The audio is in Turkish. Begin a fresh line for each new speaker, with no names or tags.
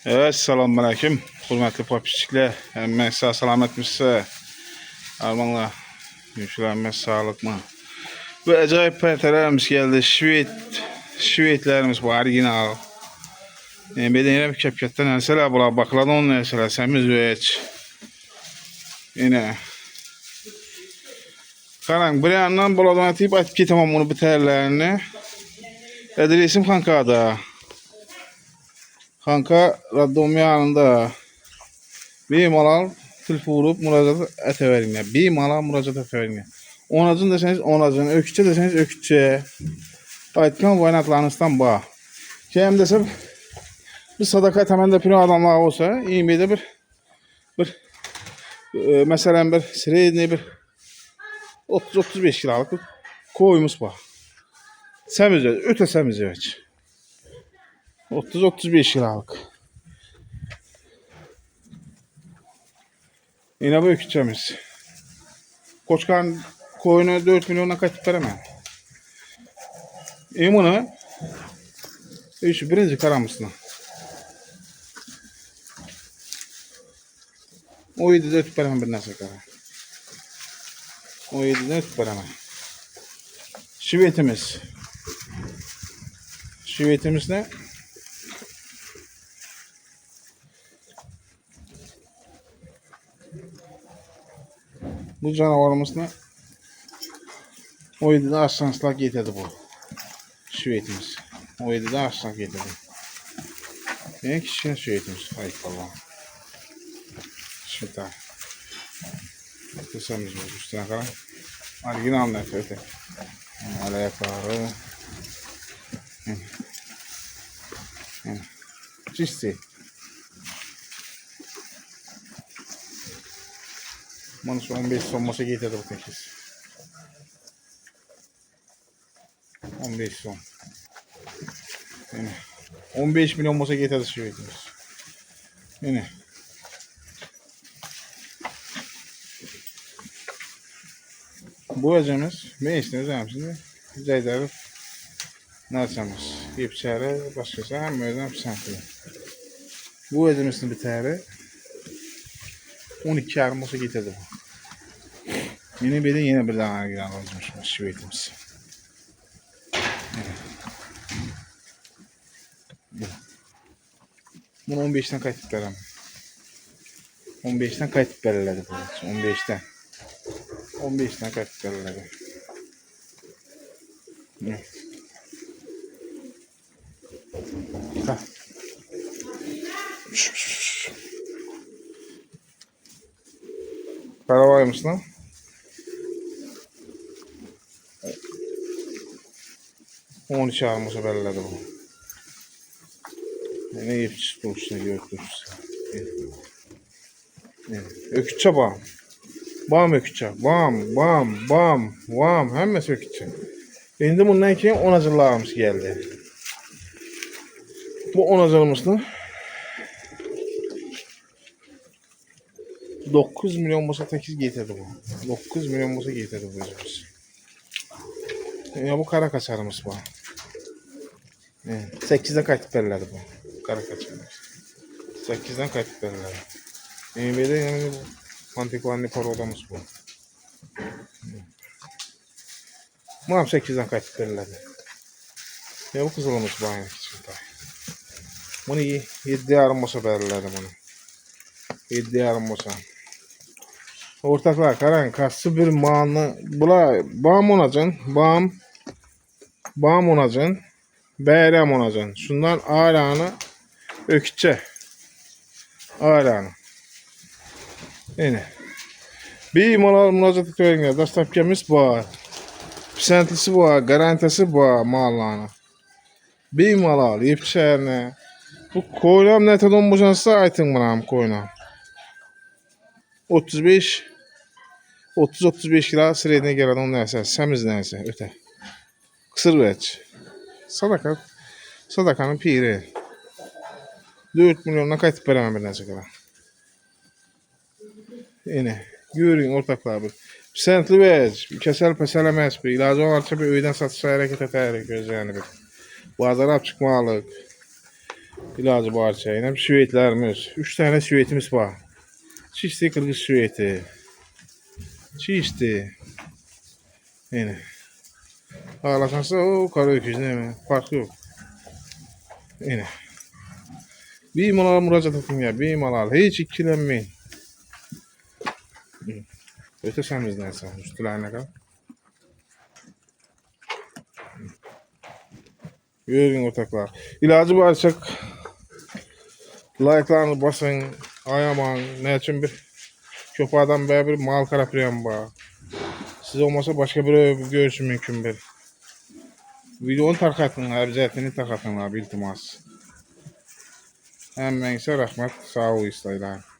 Evet, selamünaleyküm. Hürmetli popişçikler. Emme sağ salametmişse. Armanla. Yuşulanmaz sağlık mı? Bu acayip pertelerimiz geldi. Şivetlerimiz bu orijinal. Bedene bir kepketten mesela bula bakladı onun mesela semiz veç. Yine. Karan bir yandan buladan atayıp atıp getemem bunu biterlerini. Adresim Kanka'da. Kanka raddom yanında. Bir malal telefon vurup müracaat eteverinler. Bir malal müracaat eteverinler. Onacın deseniz onacın, ökütçe deseniz ökütçe. Aytkan oynatlarınızdan bağ. Hem desem bir sadaka temelde pino adamlar olsa iyi miydi bir mesela bir sırayı bir 30-35 kiralık bir koyumuz var. Semiz öte semiz evet. 30-35 kiralık. Yine bu ökütçemiz. Koçkan koyunu 4 milyona kaçıp veremem. Bunu şu birinci karamısına. O 7'de ötüp veremem bir nasıl kara. O 7'de ötüp veremem. Şivetimiz. Şivetimiz ne? Bu canavarımız ne? O 7'de aşağısına getirdi bu. Şivetimiz. O 7'de aşağısına getirdi. En kişinin şivetimiz. Hayır Allah'ım. Şimdi daha. Kısamız var üstüne kalan. Orijinal nefreti. Hala yaparı. Çisti. Bunu şu 15 sonması getirdi bu tekiz. 15 son. Yani 15 milyon masa getirdi şivetimiz. Yine. Bu acımız ne işiniz şimdi? Ceydarı narsamız. Yepçare başkası hem özden pisantı. Bu acımızın bir tane 12 yarım olsa getirdi bu. Yine bir daha giren olmuş şivetimiz. Bunu 15'ten kayıt verem. 15'ten kayıt verirlerdi bu. 15'ten. 15'ten kayıt verirlerdi. Ha. Karavaymış lan. Onu çağırmışa verirlerdi bu. Ne yapıştı olsun götürürse. Ökütçe bağım. Bağım ökütçe. Bağım. Hemmesi ökütçe. Şimdi bundan keyin 10 hazırlarımız geldi. Bu 10 hazırımızda 9 milyon olsa 8 getirdi bu. 9 milyon olsa getirdi bu özümüz. Ya bu kara kaçarımız bu. 8'den kayıt verirlerdi bu. Kara kaçarımız. 8'den kayıt verirlerdi. Bir de yani bu antikvanlı parodamız bu. Bu 8'den kayıt verirlerdi. Ya bu kızılımız bu aynı küçükler. Bunu 7 yarım olsa verirlerdi bunu. 7 yarım olsa. Ortaklar karan kası bir mağını bula bağım onacaksın. Bağım onacaksın. Beyrem onacaksın. Şundan ağrağını ökütçe. Ağrağını. Yine. Bir malal müracaat ettiğinde dastlapkemiz var. Pisentlisi var. Garantisi var mallarına. Bir malal yepçerine. Bu koyunam ne tadon boşansa aytın bana koyunam. 30-35 kilo sırayına gelen onun neyse. Semiz neyse. Öte. Kısır veç. Sadakanın piri. 4 milyonuna kayıt veremem bir neyse kadar. Yine. Görün ortaklar bir. Pisentli veç. Kesel peselemez bir. İlacı varsa bir öyden satışa hareket eder gözlerini bir. Bazara çıkmalık. İlacı var çayına. Süvetlerimiz. 3 tane süvetimiz var. Çiğsti kırgız süveti. Çiğsti. Yine. Ağlasansa o kara öküz değil mi? Farkı yok. Yine. Bimalara müracaat ettim ya. Bimalar. Hiç ikilenmeyin. Öte bizden sen. Üstülerine kal. Görün ortaklar. İlacı barışık. Like'larını basın. Ayaman. Ne için bir köpağdan bir mal karapriyan var. Siz olmasa başka bir görüşü mümkün bir. Videonu tarqatın, əvzətini tarqatın, iltimas. Həmmənsə rəhmət, sağ ol istəyirəm.